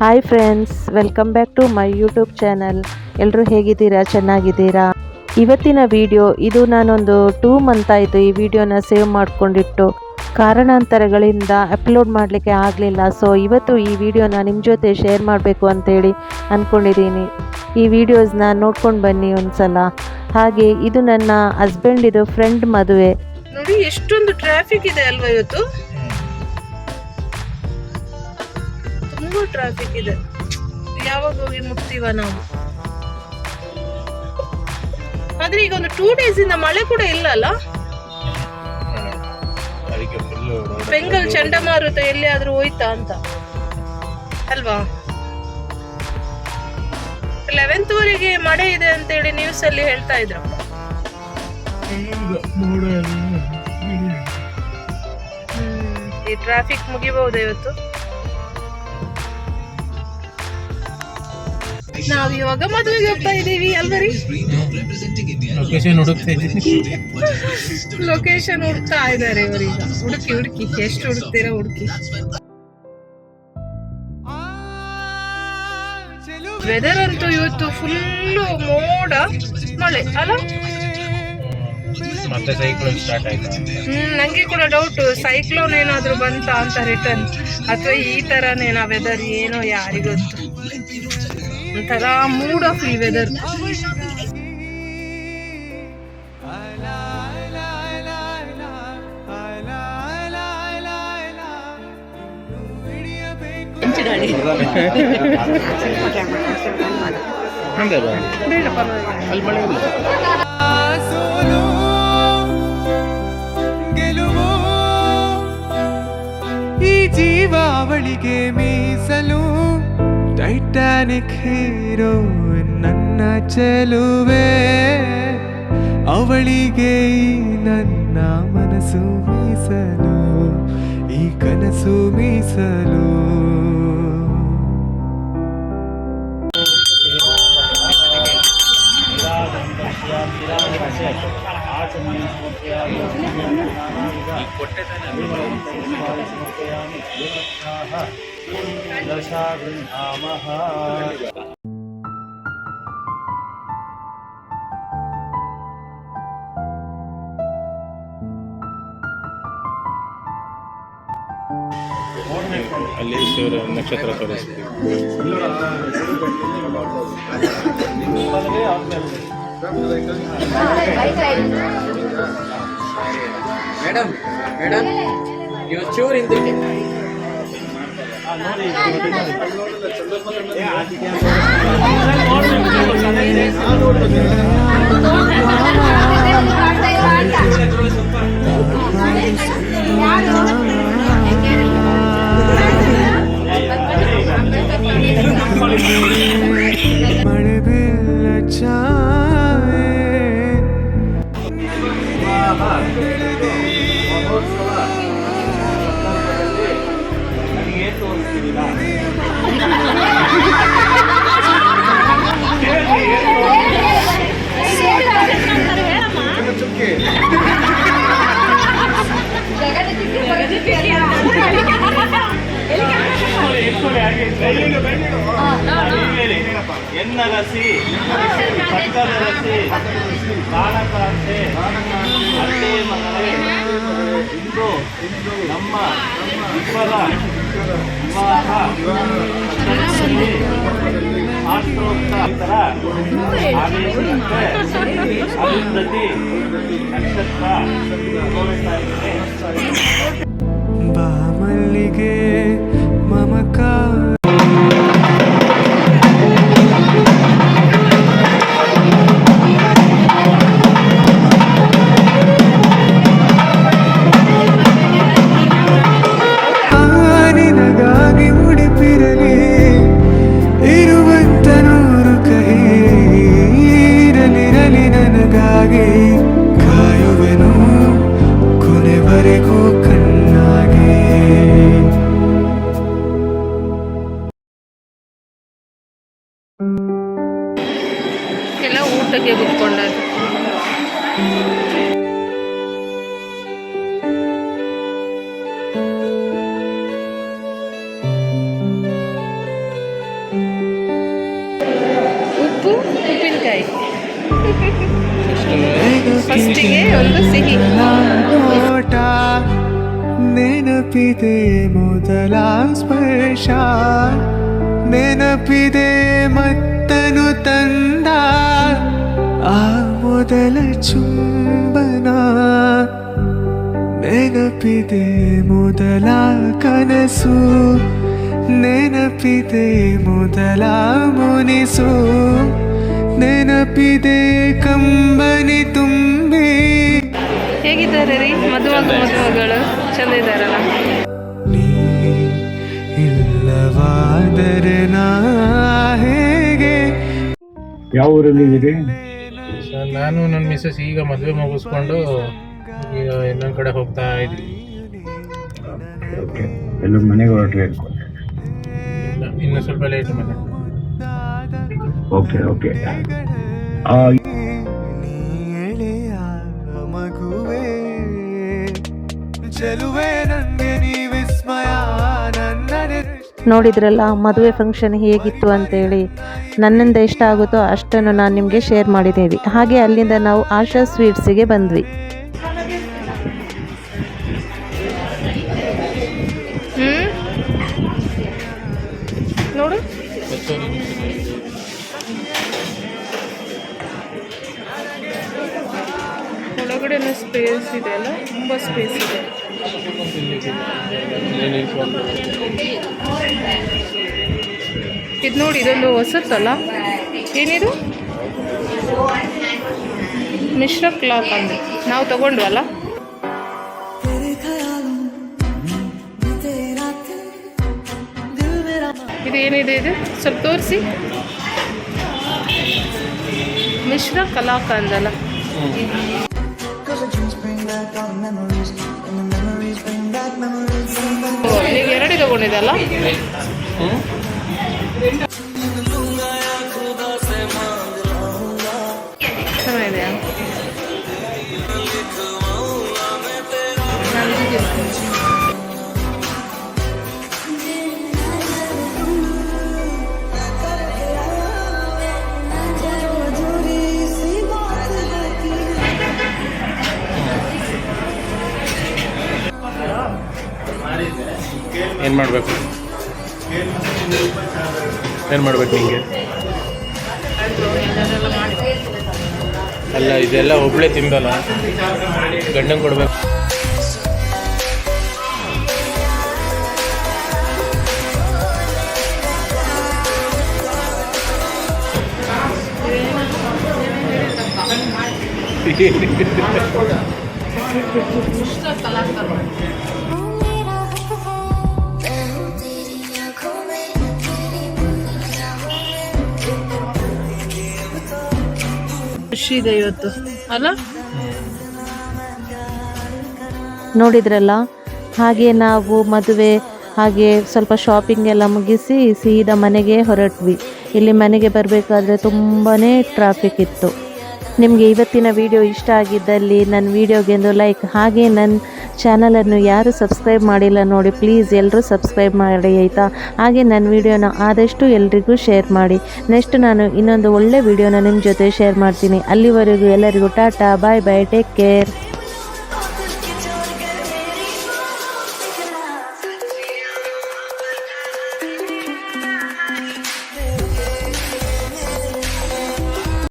Hi friends, welcome back to my YouTube channel. ಎಲ್ಲರೂ ಹೇಗಿದ್ದೀರಾ? ಚೆನ್ನಾಗಿದ್ದೀರಾ? ಇವತ್ತಿನ ವಿಡಿಯೋ ಇದು ನಾನೊಂದು 2 ಮಂತ್ ಆಯಿತು ಈ ವಿಡಿಯೋನ ಸೇವ್ ಮಾಡಿಕೊಂಡಿಟ್ಟು ಕಾರಣಾಂತರಗಳಿಂದ ಅಪ್ಲೋಡ್ ಮಾಡಲಿಕ್ಕೆ ಆಗಲಿಲ್ಲ. ಸೊ ಇವತ್ತು ಈ ವಿಡಿಯೋನ ನಿಮ್ಮ ಜೊತೆ ಶೇರ್ ಮಾಡಬೇಕು ಅಂತೇಳಿ ಅಂದ್ಕೊಂಡಿದ್ದೀನಿ. ಈ ವಿಡಿಯೋಸ್ನ ನೋಡ್ಕೊಂಡು ಬನ್ನಿ ಒಂದ್ಸಲ. ಹಾಗೆ ಇದು ನನ್ನ ಹಸ್ಬೆಂಡ್ ಫ್ರೆಂಡ್ ಮದುವೆ. ನೋಡಿ ಎಷ್ಟೊಂದು ಟ್ರಾಫಿಕ್ ಇದೆ ಅಲ್ವಾ ಇವತ್ತು. ತುಂಬಾ ಟ್ರಾಫಿಕ್ ಇದೆ. ಯಾವಾಗ ಹೋಗಿ ಮುಟ್ತೀವ ನಾವು? ಆದ್ರೆ ಈಗ ಒಂದು 2 days ಇಂದ ಮಳೆ ಕೂಡ ಇಲ್ಲ ಅಲ್ಲ. ಬೆಂಗಲ್ ಚಂಡಮಾರುತ ಎಲ್ಲಿಯಾದ್ರೂ ಹೋಯ್ತಾ ಅಂತ ಅಲ್ವಾ? 11th ವರೆಗೆ ಮಳೆ ಇದೆ ಅಂತ ಹೇಳಿ ನ್ಯೂಸ್ ಅಲ್ಲಿ ಹೇಳ್ತಾ ಇದ್ರು. ಈ ಟ್ರಾಫಿಕ್ ಮುಗಿಬಹುದು ಇವತ್ತು. ನಾವ್ ಇವಾಗ ಮದುವೆಗೆ ಹೋಗ್ತಾ ಇದೀವಿ ಅಲ್ವರಿ? ಲೊಕೇಶನ್ ಹುಡುಕ್ತಾ ಇದಾರೆ ಇವರೀಗ. ಹುಡುಕಿ ಎಷ್ಟು ಹುಡುಕ್ತೀರಾ ಹುಡುಕಿ. ವೆದರ್ ಅಂತೂ ಇವತ್ತು ಫುಲ್ಲು ಮೋಡ ಮಳೆ ಅಲ್ಲ. ಮತ್ತೆ ಸೈಕ್ಲೋನ್ ಸ್ಟಾರ್ಟ್ ಆಯ್ತು. ನಂಗೆ ಕೂಡ ಡೌಟ್, ಸೈಕ್ಲೋನ್ ಏನಾದ್ರು ಬಂತ ಅಂತ ರಿಟರ್ನ್, ಅಥವಾ ಈ ತರನೇನಾ ವೆದರ್ ಏನೋ ಯಾರಿಗೊತ್ತು. ಒಂಥರ ಮೂಡ್ ಆಫ್ ಈ ವೆದರ್. ಈ ಜೀವಾವಳಿಗೆ ಮೀಸಲು ಟೈಟಾನಿಕ್ ಹೀರೋ ನನ್ನ ಚೆಲುವೆ, ಅವಳಿಗೆ ಈ ನನ್ನ ಮನಸ್ಸು ಮೀಸಲು, ಈ ಕನಸು ಮೀಸಲು. ಅಲ್ಲಿ ನಕ್ಷತ್ರ ತೋರಿಸ್ತೀವಿ. ಮೇಡಮ್ ನೀವು ಚೂರು ಹಿಂದಕ್ಕೆ ಮಳೆ ಬೀಳ ಛಾಯೆ ಎನ್ನರಸಿ ಪಕ್ಕದ ರಸಿ ಕಾಣಕಾಂತೆ ಅತ್ತೆ ಮಕ್ಕಳೇ, ಇಂದು ನಮ್ಮ ವಿಫಲ ವಿವಾಹ ಶಾಸ್ತ್ರೋಕ್ತ ಆದೇಶದಂತೆ ಅಭಿವೃದ್ಧಿ ನಕ್ಷತ್ರ ತೋರಿಸ್ತಾ ಇದ್ದೇನೆ. ಬಾಮಲ್ಲಿಗೆ ಮಮಕಾರ ಕಾಯುವೆನು ಕೊನೆವರೆಗೂ ಕಣ್ಣಾಗಿ. ಮದುವೆಗೆ ಒಂದು ಸಿಹಿ. ನೋಟ ನೆನಪಿದೆ ಮೊದಲ ಸ್ಪರ್ಶ, ನೆನಪಿದೆ ಮತ್ತನು ತಂದ ಆ ಮೊದಲ ಚುಂಬನ, ನೆನಪಿದೆ ಮೊದಲ ಕನಸು, ನೆನಪಿದೆ ಮೊದಲ ಮುನಿಸು, ನೆನಪಿದೆ ಕಂಬನಿ ತುಂಬಿ. ಹೇಗಿದ್ದಾರೆ ರೀ ಮದುಮಗಳು? ಚಂದ ಇದ್ದಾರಲ್ಲ? ನೀ ಇಲ್ಲವಾದರೆ ನಾ ಹೇಗೆ? ಯಾವ ಊರಲ್ಲಿದ್ದೀರಿ? ಸರ್, ನಾನು ನನ್ನ ಮಿಸ್ಸಸ್ ಈಗ ಮದುವೆ ಮುಗಿಸ್ಕೊಂಡು ಈಗ ಇನ್ನೊಂದು ಕಡೆ ಹೋಗ್ತಾ ಇದ್ವಿ. ಓಕೆ, ಎಲ್ಲ ಮನೆಗೆ ಹೊರಟ್ರಿ? ಇಲ್ಲ, ಇನ್ನು ಸ್ವಲ್ಪ ಲೇಟ್ ಮನೆ. Okay okay. ನೀ ಎಳೆಯ ಮಗುವೆ, ಚೆಲುವೆ ನಂಗೆ ನೀ ವಿಸ್ಮಯ, ನನ್ನಡೆ ನೋಡಿದ್ರಲ್ಲ ಮದುವೆ ಫಂಕ್ಷನ್ ಹೇಗಿತ್ತು ಅಂತೇಳಿ. ನನ್ನಿಂದ ಇಷ್ಟ ಆಗುತ್ತೋ ಅಷ್ಟನ್ನು ನಾನು ನಿಮಗೆ ಶೇರ್ ಮಾಡಿದ್ದೇವೆ. ಹಾಗೆ ಅಲ್ಲಿಂದ ನಾವು ಆಶಾ ಸ್ವೀಟ್ಸಿಗೆ ಬಂದ್ವಿ. ನೋಡು, ಒಳಗಡೆ ಸ್ಪೇಸ್ ಇದೆ ಅಲ್ಲ, ತುಂಬ ಸ್ಪೇಸ್ ಇದೆ. ಇದು ನೋಡಿ, ಇದೊಂದು ಹೊಸತ್ತಲ್ಲ, ಏನಿದು? ಮಿಶ್ರ ಕ್ಲಾಕ್ ಅಂದ್ರೆ ನಾವು ತಗೊಂಡ್ವಲ್ಲ. ಇದು ಏನಿದೆ? ಇದು ಸ್ವಲ್ಪ ತೋರಿಸಿ. ಮಿಶ್ರ ಕಲಾಕ ಅಂದಲ್ಲ. ಈಗ ಎರಡು ತಗೊಂಡಿದ್ದಲ್ಲ. ಚೆನ್ನಾಗಿದೆಯಾ? ಏನು ಮಾಡಬೇಕು ನಿಮಗೆ? ಅಲ್ಲ, ಇದೆಲ್ಲ ಒಬ್ಬಳೇ ತಿಂಬಲ್ಲ, ಗಂಡಂಗೆ ಕೊಡ್ಬೇಕು. ಖುಷಿ ಇದೆ ಇವತ್ತು ಅಲ್ಲ? ನೋಡಿದ್ರಲ್ಲ, ಹಾಗೆ ನಾವು ಮದುವೆ ಹಾಗೆ ಸ್ವಲ್ಪ ಶಾಪಿಂಗ್ ಎಲ್ಲ ಮುಗಿಸಿ ಸೀದಾ ಮನೆಗೆ ಹೊರಟ್ವಿ. ಇಲ್ಲಿ ಮನೆಗೆ ಬರಬೇಕಾದ್ರೆ ತುಂಬಾ ಟ್ರಾಫಿಕ್ ಇತ್ತು. ನಿಮಗೆ ಇವತ್ತಿನ ವಿಡಿಯೋ ಇಷ್ಟ ಆಗಿದ್ದಲ್ಲಿ ನನ್ನ ವಿಡಿಯೋಗೆ ಒಂದು ಲೈಕ್, ಹಾಗೆ ನನ್ನ ಚಾನಲನ್ನು ಯಾರು ಸಬ್ಸ್ಕ್ರೈಬ್ ಮಾಡಿಲ್ಲ ನೋಡಿ, ಪ್ಲೀಸ್ ಎಲ್ಲರೂ ಸಬ್ಸ್ಕ್ರೈಬ್ ಮಾಡಿ ಆಯಿತಾ. ಹಾಗೆ ನನ್ನ ವಿಡಿಯೋನ ಆದಷ್ಟು ಎಲ್ರಿಗೂ ಶೇರ್ ಮಾಡಿ. ನೆಕ್ಸ್ಟ್ ನಾನು ಇನ್ನೊಂದು ಒಳ್ಳೆ ವಿಡಿಯೋನ ನಿಮ್ಮ ಜೊತೆ ಶೇರ್ ಮಾಡ್ತೀನಿ. ಅಲ್ಲಿವರೆಗೂ ಎಲ್ಲರಿಗೂ ಟಾಟಾ, ಬಾಯ್ ಬಾಯ್, ಟೇಕ್ ಕೇರ್.